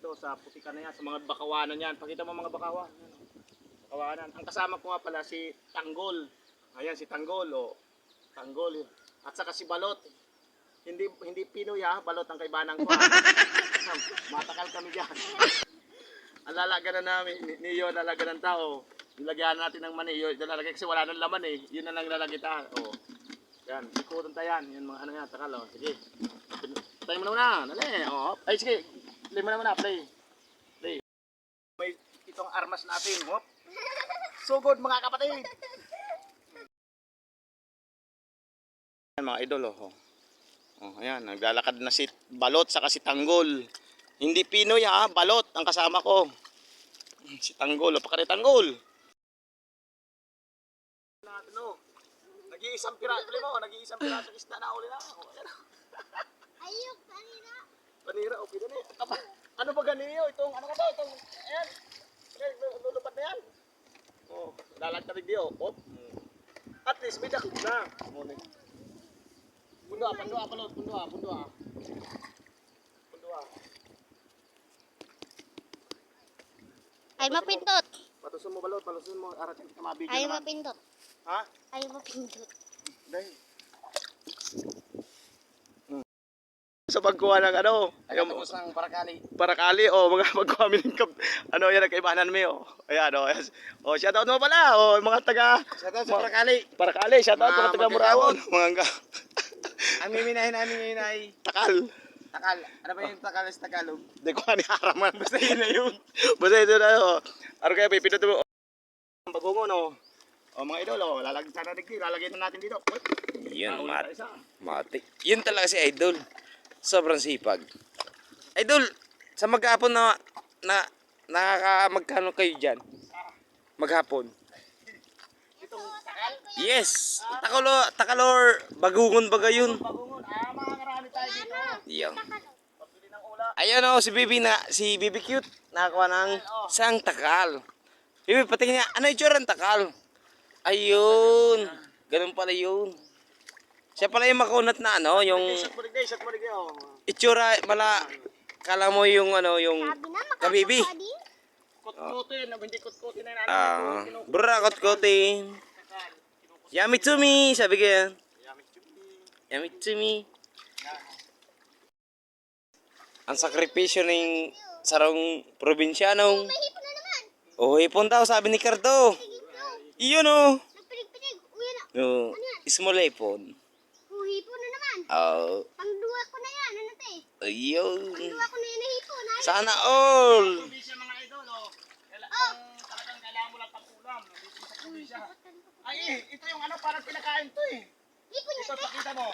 dito sa putikan na yan, sa mga bakawanan yan. Pakita mo mga bakawan. Yan, oh. Bakawanan. Ang kasama ko nga pala si Tanggol. Ayan si Tanggol, oh. Tanggol. At saka si Balot. Hindi Pinoy ha, Balot ang kaibanang ko. Matakal kami diyan. Ang lalaga na namin, niyo lalaga ng tao. Nilagyan natin ng mani, yun lalagay kasi wala nang laman eh. Yun na lang lalagay ta. Oh. Yan, ikutan ta yan. Yan mga ano yan, takal oh. Sige. Play mo na muna. Dali. Oh. Ay sige. Play mo na muna, play. Play. May itong armas natin, hop. So good mga kapatid. Yan mga idol oh. Oh, ayan, naglalakad na si Balot saka si Tanggol. Hindi Pinoy ha, Balot ang kasama ko. Si Tanggol, pakari Tanggol. No. Nag-iisang piraso, nag-iisang piraso isda na uli na. Ayok, panira. Panira, okay na eh. Ano ba ganiyo? Itong, ano ka ba? Itong, ayan. Lulupat na yan. Oh, lalagtarig diyo. Oh. At least, may dakit na. Pundua, Balot, pundua. Ay, mapindot. Patusun mo Balot, patusun mo. Arat kita mabigyan Ay, naman. mapindot. Ha? Ay, mapindot. Dahil. Sa pagkuha ng ano, Ayun mo sang parakali o mga pagkuha ng ano yan nagkaibanan mi oh. Ayan oh. Oh, shout out mo pala oh mga taga Shoutout sa Parakali. Parakali, shout out mga taga Murawon, mga Ang miminahin namin ngayon ay takal. takal. Ano ba yung takal sa Tagalog? Di ko ani haraman basta yun na yun. Basta ito na oh. Ano kaya pipindot mo? Ang bagungon oh. Oh mga idol oh, lalagyan sana lalagyan na natin dito. Yun, mati. Yun talaga si Idol. Sobrang sipag. Idol, sa maghapon na magkano kayo dyan? Maghapon. Yes. Takalor, bagungon baga yun. Bagungon, mga karami tayo dito. Yan. Pabili ng ulam. Ayun o, si Bibi Cute. Nakakuha ng sang takal. Bibi, patingin niya, ano yung tsura ng takal? Ayun. Ganun pala yun. Siya pala yung makunat na ano, yung Shot mo ligay oh. itsura, kala mo yung ano, yung Sabi na, kabibi. Kutkutin, hindi kutkutin na natin. Burakot-kotin. Yummy to me, sabi ko yan. Yummy to me. Ang sakripisyo ng sarong probinsyano. May hipon na naman. Oh, hipon daw, sabi ni Cardo. Iyon oh. Nagpinig-pinig. Uy, na. No, small hipon. Hipon na naman. Oh, Pangduwa ko na yan. Ano te? ayun. Pangduwa ko na yan na hipon. Ha? Sana all. Probinsya mga idol oh. Kung talagang kailangan mo lang pag-ulam, dito sa probinsya. Ay, ito yung ano parang pinakain to eh. Hipon Ito na te. pakita mo.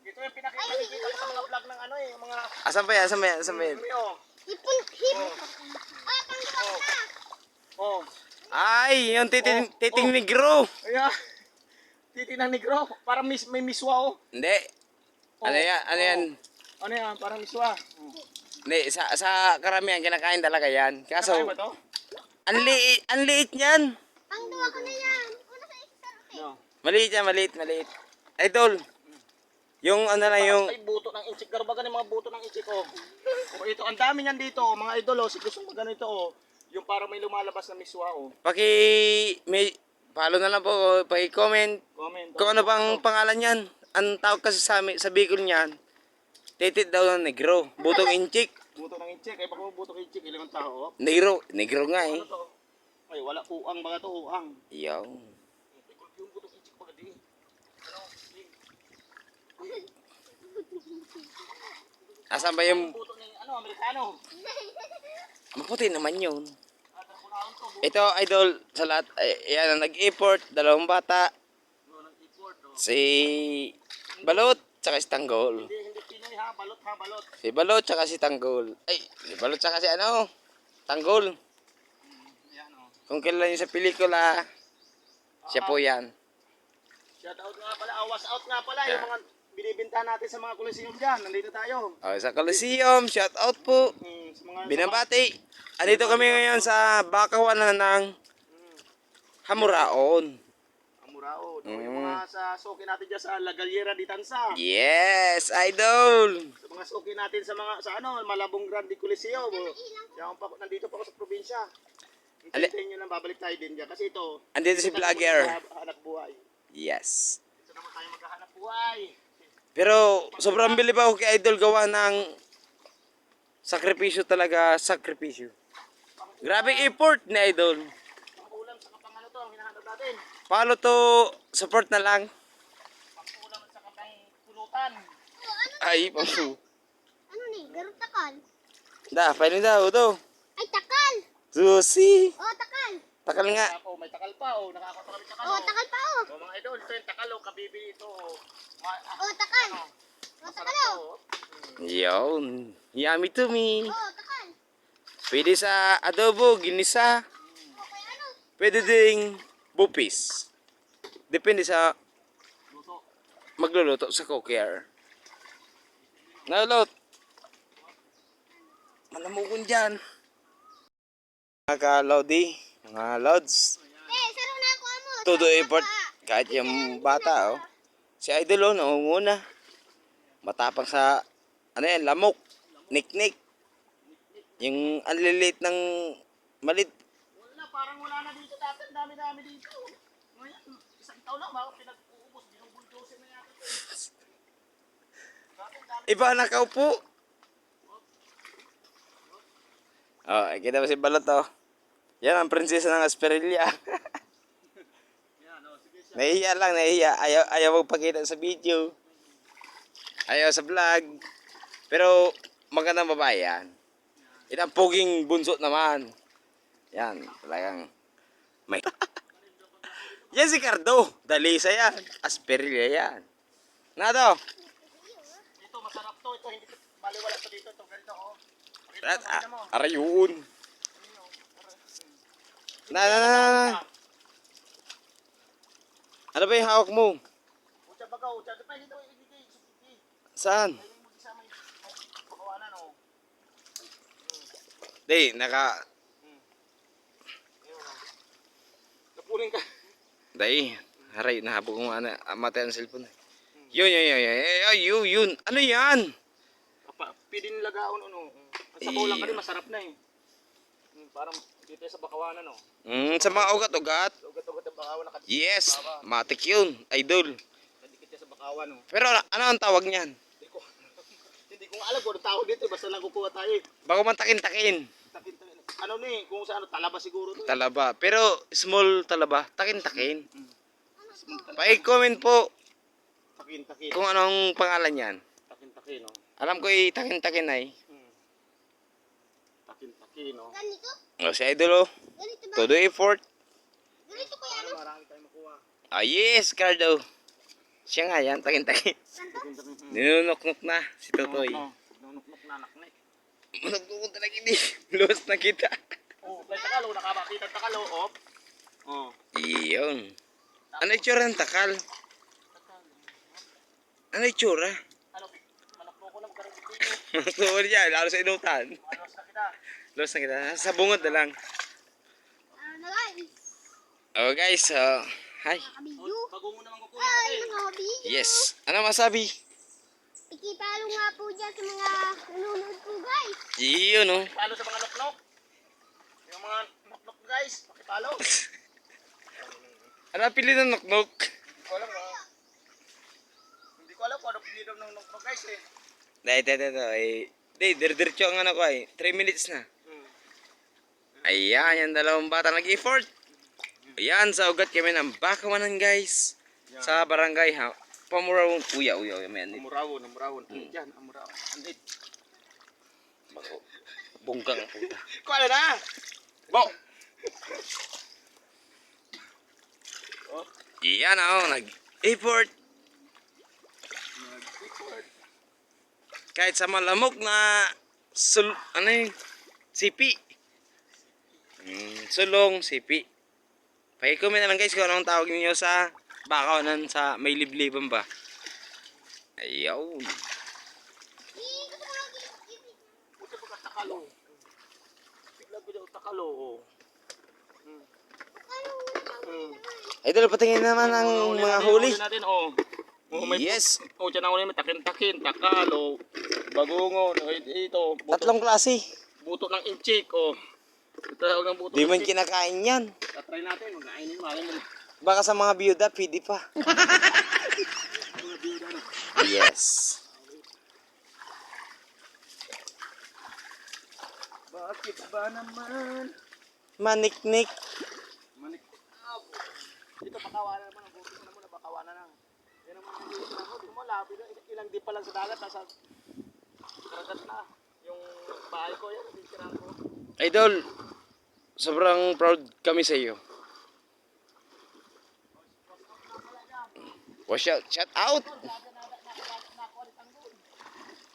Ito yung pinakita ko sa mga vlog ng ano eh, mga Asan pa yan? Asan pa yan? Asan pa yan? oh. Hipon. Ah, pangduwa ko na. Oh. Ay, yung titing negro. Ayan. Titi ng negro, parang may miswa oh. Hindi. Ano yan? Ano yan? Ano yan, parang miswa. Hindi, sa karamihan kinakain talaga yan. Kaso, Kaya ba to? ang liit niyan. Pangduwa ko na yan. Una sa isa te. No. Maliit yan, maliit. Idol, yung ano lang yung, Ay, buto ng inchik. Garbagan yung mga buto ng inchik oh. Oh, ito, ang dami niyan dito, mga idol oh. Si gusto mo ganito oh. Yung parang may lumalabas na miswa oh. follow na lang po, paki-comment. Comment. Kung ano bang pangalan niyan. Ang tawag kasi sa Bicol niyan, titit daw ng negro. Butong inchik. Buto ng inchik. Ay, baka buto ng inchik. Ilang tao oh. Negro nga eh. Ano to? Ay, wala uang mga to, uang. Yaw. Yung buto ng inchik baga di. Asan ba yung, Buto ng ano, Amerikano. maputi naman yun. Ito, idol, sa lahat, yan ang nag-import, dalawang bata. Si Balot, tsaka si Tanggol. Hindi Pinoy ha, balot ha, balot. Si Balot, tsaka si Tanggol. Ay, si Balot, tsaka si ano, Tanggol. Yan oh. Kung kailan yun sa pelikula, siya po yan. Shout out nga pala, awas out nga pala. Yung mga binibinta natin sa mga Coliseum dyan. Nandito tayo. Okay, sa Coliseum, shout out po. Sa mga, Binabati. Andito kami ngayon sa Bakawan ng Hamuraon. Murao. No? Yung mga sa suki natin dyan sa La Galera di Tansa. Yes, idol. Sa mga suki natin sa mga sa ano, Malabong Grande Coliseo. Yan pa, nandito pa ako sa probinsya. Hintayin nyo lang, babalik tayo din dyan. Kasi ito, Andito si vlogger. hanap buhay. Yes. Ito naman tayo maghahanap buhay. Pero sobrang bilib ako kay idol gawa ng sakripisyo talaga, sakripisyo. Grabe effort ni idol. Ang ulam sa kapang ano to, ang hinahanap natin. Paano to support na lang? Ang ulam at sa kapang pulutan. Ay, pasu. Ano ni? Garot takal. Da, paano daw to? Ay, takal. Susi. Oh, takal. Takal nga. Ako, may takal pa oh. Nakakota kami takal Oh, takal pa oh. O mga idol, ito yung takal oh. Kabibi ito oh. Oh, takal. Oh, Masarap takal to oh. oh. Yun. Yummy to me. Oh, takal. Pwede sa adobo, ginisa. Okay, ano? Pwede ding bupis. Depende sa Luto. magluluto sa cooker. Nalot. Malamugon dyan. Mga ka-lodi, mga lods. Saro na ako mo. Todo effort. Kahit yung bata, oh. Si Idol, oh, naunguna. Matapang sa, ano yan, lamok. Niknik. Yung anlilit ng malit. Wala, parang wala na dito dati. Ang dami-dami dito. Ngayon, isang taon lang, baka pinag-uubos. Binubuldosin na yata ito. Iba nakaupo. Oh, kita ba si Balot, oh. Yan ang prinsesa ng Asperilla. Yan, oh, sige siya. Nahihiya lang, nahihiya. Ayaw magpakita sa video. Ayaw sa vlog. Pero magandang babae yan. Ito ang poging bunso naman. Yan, talagang may... Yan si Cardo. Dalisa yan. Asperilla yan. Na to? Ito, masarap to. Ito, hindi baliwala to dito. Ito, ganito, oh. Arayun. Na. Ano ba yung hawak mo? Ucha baga, ucha. Ito pa, ito, ito. Saan? Ayun mo sa may pakawanan, oh. Di, naka... Napuling ka. Dai, haray, nahabog ko nga na matay ang cellphone. Yun. Ano yan? Pwede nilagaon, ano. Ang sabaw lang ka rin, masarap na eh. Parang dito sa bakawanan, oh. Sa mga ugat-ugat. Ugat-ugat ang bakawan, nakadikit Yes, matik yun, idol. siya sa bakawan, oh. Pero ano ang tawag niyan? Hindi ko, hindi ko nga alam kung anong tawag dito, basta lang kukuha tayo eh. Baka man takin-takin. Ano ni, kung sa ano, talaba siguro to. Talaba. Pero small talaba, takin-takin. Pa-comment po Takin-takin. kung anong pangalan niyan. Takin-takin, oh. Alam ko takin-takin ay. Takin-takin, oh. Ganito? O si idol, oh. Ganito ba? Todo effort. Ganito ko yan. Para marami tayong makuha. Ah, yes, Cardo. Siya nga yan, takin-takin. Takin-takin. Ninunok-nok na si Totoy. Nunok-nok na naknek. Managdukot talaga hindi. Lost na kita. Oh, may takalo, nakabakita takalo, oh. Oh. Iyon. Ano itsura ng takal? Ano itsura? Ano, manok mo ko na magkaroon dito. Matuwal niya, lalo sa inutan. Alos na kita. Lost na kita. Sa bungod na lang. Ano guys? Oh guys, hi. Nakabidyo. Bago mo naman kukuha Ay, natin. nakabidyo. Yes. Ano masabi? Ikipalo nga po dyan sa mga nanonood po guys. Iyon, oh. Palo sa mga nok-nok. Yung mga nok-nok guys, pakipalo. Ano ang pili ng noknok? Hindi ko alam, ah. Hindi ko alam kung ano pinili ng nok-nok guys eh. Diretso ang ano ko ay. 3 minutes na. Ayan, yung dalawang bata nag-effort. Ayan, sa ugat kami ng Bakawanan guys. Sa barangay ha. Pamurawon. Uya, may anit. Amurawon. Ano dyan? Amurawon. Andit. Bungkang ang puta. Kuha na! Bo! Iyan ako, nag-effort. Kahit sa malamok na sipi. Sulong, sipi. Paki-comment na lang guys kung anong tawag niyo sa Bakawanan sa may libliban ba. Ayaw. Gusto ko lang Puto pagka takalo. Bigla takalo, oh. ano Idol, patingin naman ang mga huli. natin, oh. Yes. Oh, tiyan ang huli, may takin-takin, takal, oh. Bagungon, oh, ito. Tatlong klase. Buto ng inchik, oh. Ito ang buto Di ng man inchik. kinakain yan. Tatry natin, magkainin, malay mo. Baka sa mga biyuda, pwede pa. Yes. Bakit ba naman? Maniknik. Manik. Dito pakawanan naman, ang buto na muna, pakawanan na. Yan naman ang buto na mo, di mo labi na, ilang di pa lang sa dagat, nasa karagat na. Yung bahay ko, yan, titirahan ko. Idol, sobrang proud kami sa iyo. Watch out, shout out.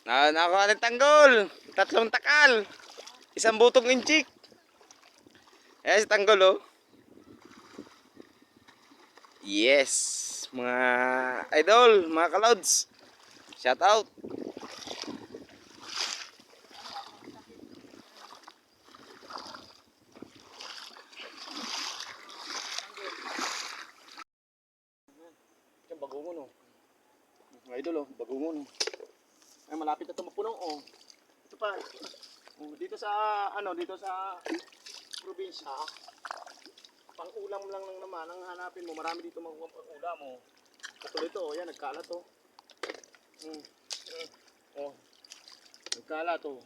Nakakuha ng tanggol. Tatlong takal. Isang butong inchik. Ayan si tanggol, oh. Yes. Mga idol, mga ka-lods. Shout out. Yan, bagungon, oh. Mga idol, oh, bagungon, oh. Ay, malapit na ito mapuno, oh. Ito pa. Oh, dito sa, dito sa probinsya, pang-ulam lang naman ang hanapin mo. Marami dito makuha pang-ulam, oh. Katulad ito, oh, yan, nagkalat, oh. Oh. Nagkalat, oh.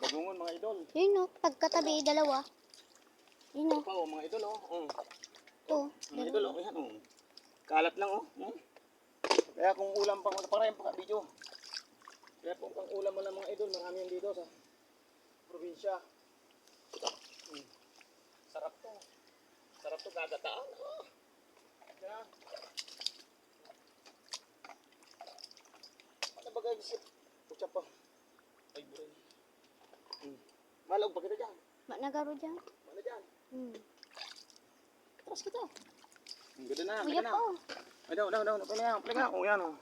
Bagungon, mga idol. Yun o, pagkatabi dalawa. Yun o, Ito pa, oh, mga idol, oh. ito. Mga idol, oh, yan, oh. Kalat lang, oh. Kaya kung ulam pang, parang yung video. Kaya kung pang ulam mo lang mga idol, marami yan dito sa probinsya. Sarap to. Sarap to, gagataan. Oh. Yan. Ano ba guys? Pucha pa. Ay, buray. Malog pa kita dyan. Nagaro dyan. Mana dyan. Tapos kita. Ganda na, Kuya ganda na. po. Ay, daw. Pala nga. Oh, yan, oh.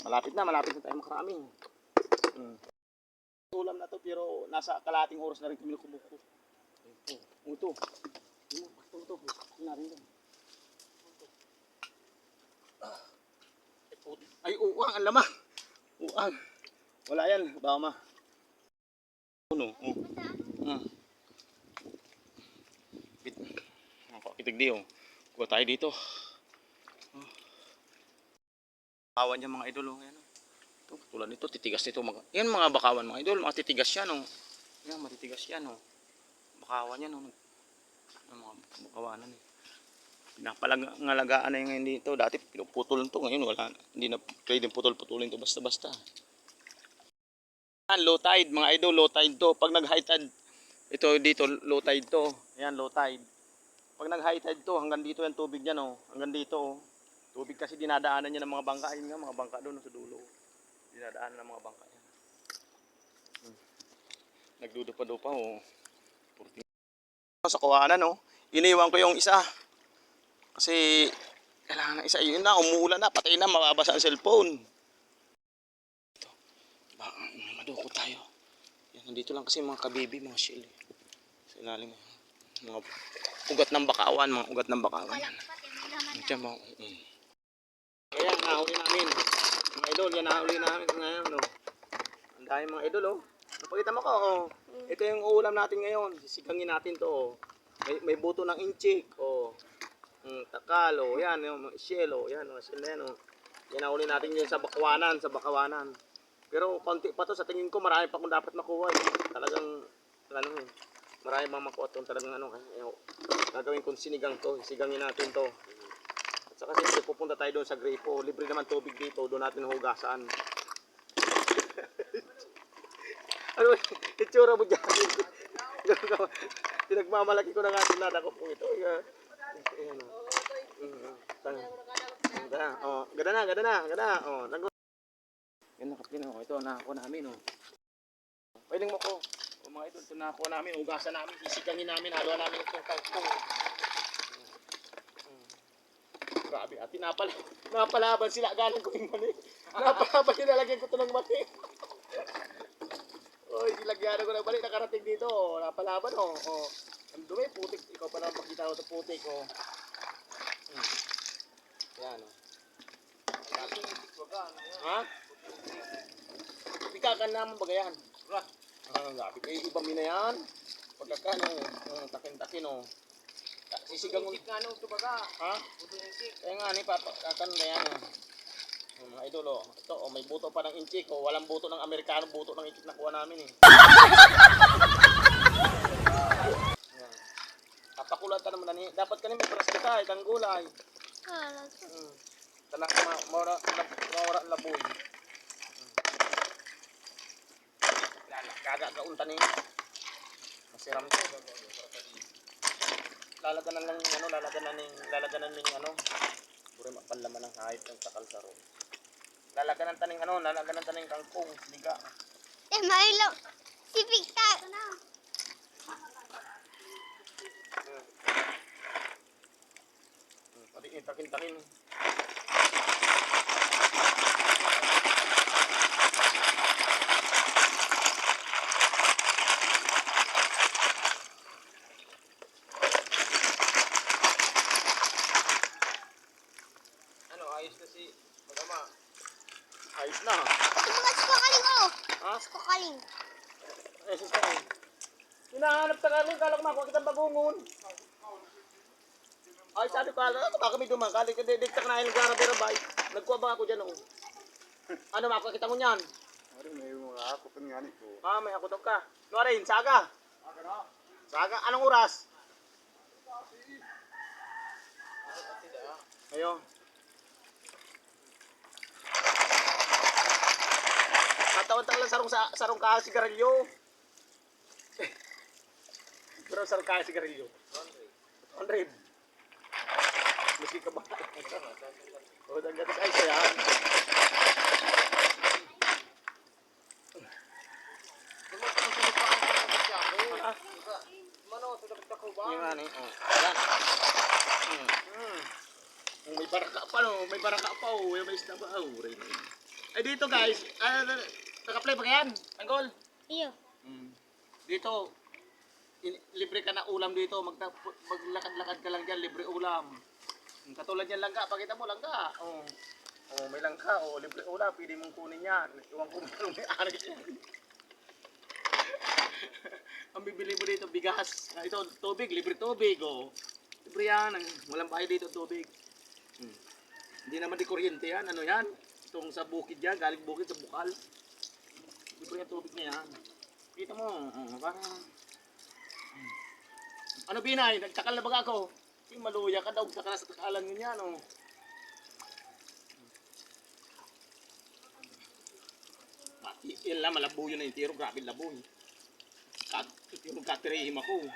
Malapit na tayo makarami. Ulam na to, pero nasa kalating oras na rin kami kumuko. Ito. Ito. Narin yan. Ay, uwang, ang lamang. Uwang. Wala yan, baka ma. Ano? Bit. Kitigdi, oh. Kuha tayo dito. Bakawan niya mga idol, oh. Ayan, oh. Ito, tulad nito, titigas nito. Yan mga bakawan mga idol, mga titigas yan, oh. Yan, matitigas yan, oh. Bakawan yan, oh. Ang mga bakawanan, eh. Pinapalangalagaan na yung ngayon dito. Dati pinuputol to, ngayon wala na. Hindi na pwedeng putol-putulin to basta-basta. Low tide, mga idol, low tide to. Pag nag-high tide, ito dito, low tide to. Ayan, low tide. Pag nag-high tide to, hanggang dito yung tubig niyan, oh. Hanggang dito, oh. Tubig kasi dinadaanan niya ng mga bangka. Ayun nga, mga bangka doon sa dulo. Dinadaanan ng mga bangka yan. Nagdudupa-dupa, oh. Sa kawanan, oh. Iniwan ko yung isa. Kasi, kailangan na isa. Yun na, umuulan na. Patay na, mababasa ang cellphone. Ito. Maduko tayo. Yan, nandito lang kasi mga kabibi, mga shell. Sa ilalim, mga ugat ng bakawan, mga ugat ng bakawan. Diyan mo. Ayan, nahuli namin. Mga idol, yan nahuli namin ngayon, no. Ang dahil mga idol, oh. Napakita mo ko, oh. Ito yung ulam natin ngayon. Sisigangin natin to, oh. May buto ng inchik, oh. Takal, oh. Yan, yung shell, oh. Yan, shell na yan, oh. Yan nahuli natin yun sa bakawanan. Pero konti pa to, sa tingin ko marami pa kung dapat makuha, eh. Talagang, eh. Marami pang makuha to, talagang gagawin kong sinigang to. Sisigangin natin to. At saka siyempre pupunta tayo doon sa Gripo. Libre naman tubig dito. Doon natin hugasan. Ano itsura mo dyan? Pinagmamalaki ko na nga tinada ko po ito. Ayan o. Ganda na. O, yan nakapin o. Ito nakakuha namin o. Pwedeng mo ko. O mga idol, ito nakakuha namin. Hugasan namin. Sisigangin namin. Haluan namin itong kangkong. Grabe, at napalaban sila, galing ko yung mani. Napalaban, nilalagyan ko ito ng mani. Oy, nilagyan ko ng mani, nakarating dito. Napalaban, oh. Ang dumi, putik. Ikaw pa lang makita ko sa putik, oh. Yan, oh. Ha? Ikakan naman bagayan. Gabi kayo iba mina yan. Pagkakan, takin-takin, oh. Sisigang mo. Nga nung tubaga. Ha? Kaya nga, ni Papa, kakan na yan, oh. Mga idol, oh. Ito, oh, may buto pa ng inchik, oh. Walang buto ng Amerikano, buto ng inchik na kuha namin, eh. Yan. Kapakulatan naman na ni. Dapat ka may paras kita, itang gulay. Tanak mawara ang laboy. Gaga ka unta ni. Masiram to. Lalaganan lang ano, lalaganan ning ano. Puro mapanlaman ng hayop ng takal sa ro. Lalaganan taning kangkong, liga. Milo. Si Victor. Pati itakin-takin. Ano, ayos na si Madama. Ayos na. Yung mga skokaling ko. Ha? Skokaling. Eh, sus ka. Hinahanap ta kami, kala ko makuha kitang bagungon. Ay, sabi ko, baka may dumakali, didikta ka na yung garabay. Nagkuha ba ako dyan, oh. Ano, makuha kita mo niyan? May mga ako pa nga nito. Ah, may ako ka. Ano rin, saga? Saga, anong oras? Ayun. Katawan-tawa lang sarong ka sigarilyo. Pero sarong ka sigarilyo. 100. Maski ka ba? O, dagdagas ay siya. Yung ano, oh. Yan. May baraka pa, no? May baraka pa, oh. May isda pa, oh. Ay, dito, guys. Naka-play ba yan? Tanggol? Iyo. Dito, libre ka na ulam dito. Maglakad-lakad ka lang dyan, libre ulam. Katulad yan langga, pakita mo langga. Oh, may langka, oh, libre ulam, pwede mong kunin yan. Iwan ko anong may-ari yan. Ang bibili mo dito, bigas. Ito, tubig, libre tubig, oh. Libre yan, walang bahay dito tubig. Hindi naman di kuryente yan, ano yan? Itong sa bukid yan, galing bukid sa bukal. Libre yung tubig niya yan. Kita mo, parang... Ano Binay, nagtakal na ba ako? Maluya ka daw, saka sa takalan nyo yan, oh. Yan lang, malabo yun na yung tiro, grabe labo. Tiro katirihim ako.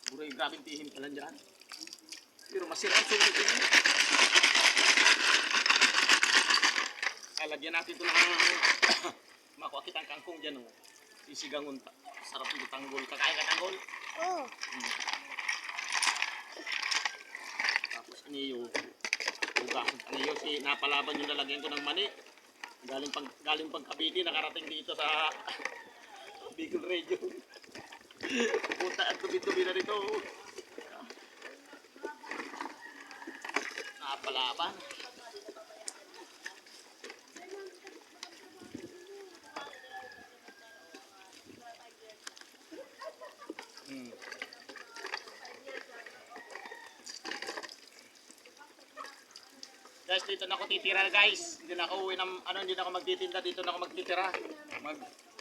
Buray, grabe tihim ka lang dyan. Pero masira ang sulit yun. Lagyan natin ito ng makuha kitang kangkong dyan, oh. Isigangon pa. Sarap ito tanggol. Kakain ka tanggol? Oo. Tapos aniyo, ugasan aniyo si napalaban yung lalagyan ko ng mani. Galing pang Cavite, nakarating dito sa Bicol Region. Punta at tubi-tubi na rito. Napalaban. Guys, dito na ako titira, guys. Hindi na ako uwi ng hindi na ako magtitinda, dito na ako magtitira.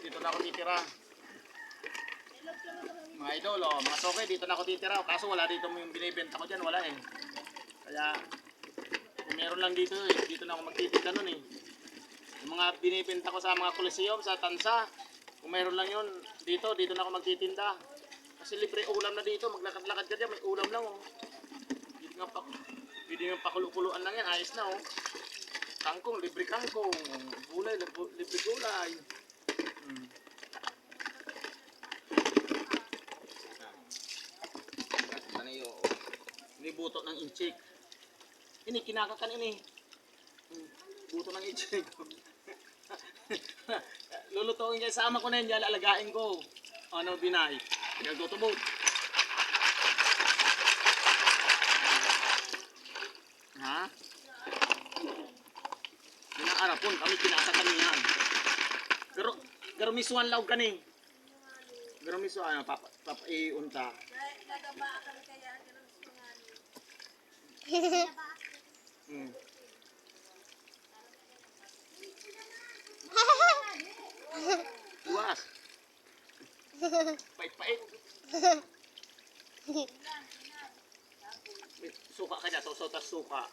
Dito na ako titira. Mga idol, oh, mga soke, dito na ako titira. Kaso wala dito yung binibenta ko diyan, wala eh. Kaya meron lang dito eh. Dito na ako magtitinda noon eh. Yung mga binibenta ko sa mga Coliseum, sa Tansa, kung meron lang yun, dito na ako magtitinda. Kasi libre ulam na dito, maglakad-lakad ka dyan, may ulam lang oh. Pwede nga pakulu-kuluan lang yan, ayos na oh. Kangkong, libre kangkong. Gulay, libre gulay. Ano yun? Ini buto ng inchik. Ini, kinakakan ini. Buto ng inchik. Lulutuin niya, sama ko na yan, alagain ko. Ano, Binay? Pinagtutubog. Ha? Inaarapon kami kinasatan niyan. Pero misuan laog kani. Pero misuan papa iunta. Hmm. Luas. Pait-pait. Suka ka dyan, sosotas suka.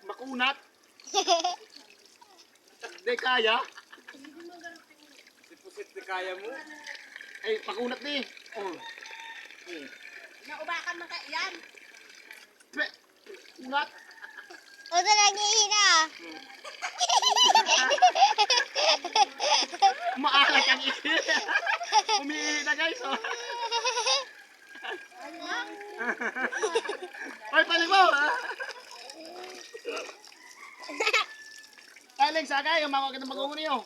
Makunat. Di kaya. Sipusit na kaya mo. Ay, makunat ni. Oh. Naubakan man ka yan. Kunat. O talaga hina. Maalat ang ihi. Umiihi na guys. Oh. Ay, palibaw ha. Ay, Leg, sagay. Umawa ka ng bagungo niyo.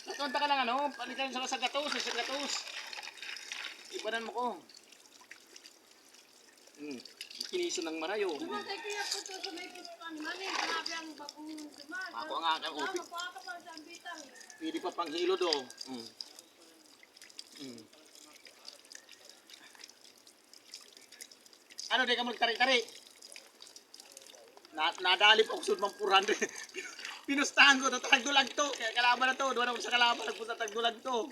Natunta ka lang ano. Palitan sa gatos. Sa gatos. Ibanan mo ko. Kiniso ng marayo. Matay kaya po ito sa may pispan man eh. Grabe ang bagong duman. Ako nga ang upi. Mapaka pa sa ambitang. Pili pa pang hilo do. Ano, di ka magtari-tari? Nadali po kusod mang 400. Pinustahan ko, tagdulag to. Kaya kalaban na to. Doon ako sa kalaban, nagpunta tagdulag to.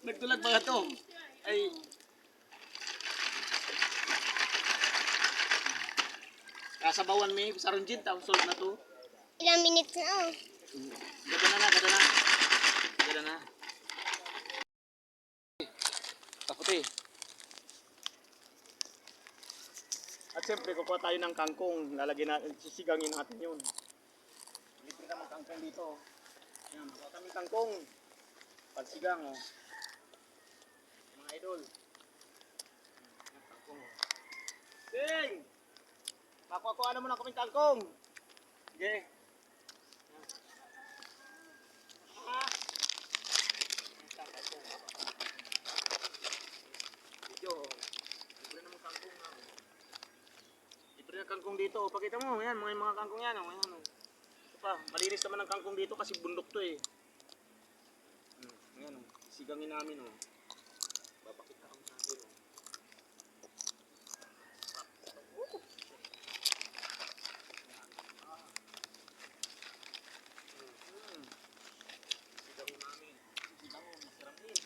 Nagdulag mga to. Ay. Kasabawan may sarong gin, tapos solve na to. Ilang minutes na oh. Gada na. Gada na. Kaputi. At siyempre, kukuha tayo ng kangkong. Lalagyan natin, sisigangin natin yun. Libre naman kangkong dito. Yan, kukuha kami kangkong. Pagsigang, oh. Mga idol. Yan, kangkong, oh. Sing! Pakuha na muna kaming kangkong. Okay. Libre na kangkong dito. Pakita mo, yan, mga kangkong yan. Oh. Ayan, oh. Ito pa, malinis naman ang kangkong dito kasi bundok to eh. Ayan, oh. Sigangin namin. Oh. Babakita kami sa akin. Oh. Sigangin namin. Sigangin, masarap din.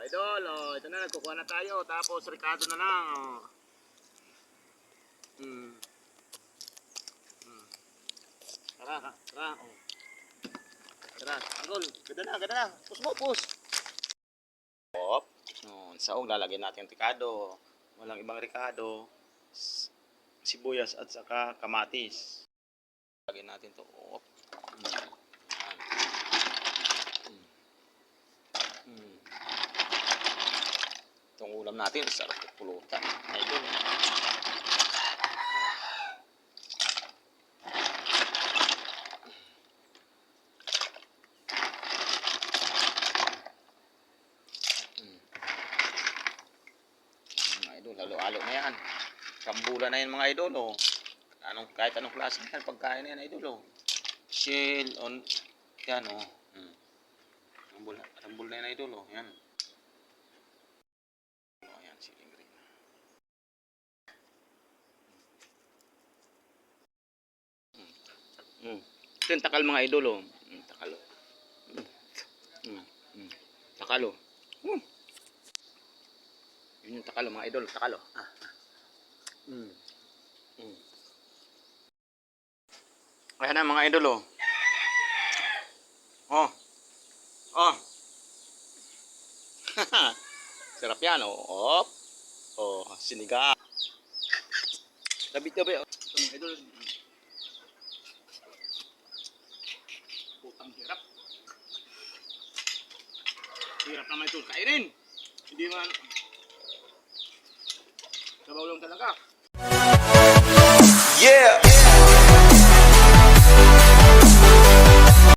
Idol, oh, ito na, nagkukuha na tayo, tapos ricado na lang, oh. Tara, oh. Tara, idol, ganda na, pus mo, pus. Hop, saong lalagyan natin yung ricado, walang ibang ricado, sibuyas at saka kamatis. Lagyan natin to, hop. Itong ulam natin, sarap pulutan. Idol. Mga idol, halo-halo na yan. Kambula na yan mga idol, oh. Kahit anong klase yan, pagkain na yan, idol, oh. Shell, on, yan, oh. Rambul na yan, idol, oh. Yan. Ito yung takal mga idol, oh. Takal, oh. Takal, oh. Yun yung takal, oh, mga idol. Takal, oh. Kaya na mga idol, oh. Oh. Sarap yan, oh. Oh, siniga. Tabi-tabi, oh. Ito mga idol. Putang hirap. Hirap naman ito kainin. Hindi man. Sabaw lang talaga. Yeah!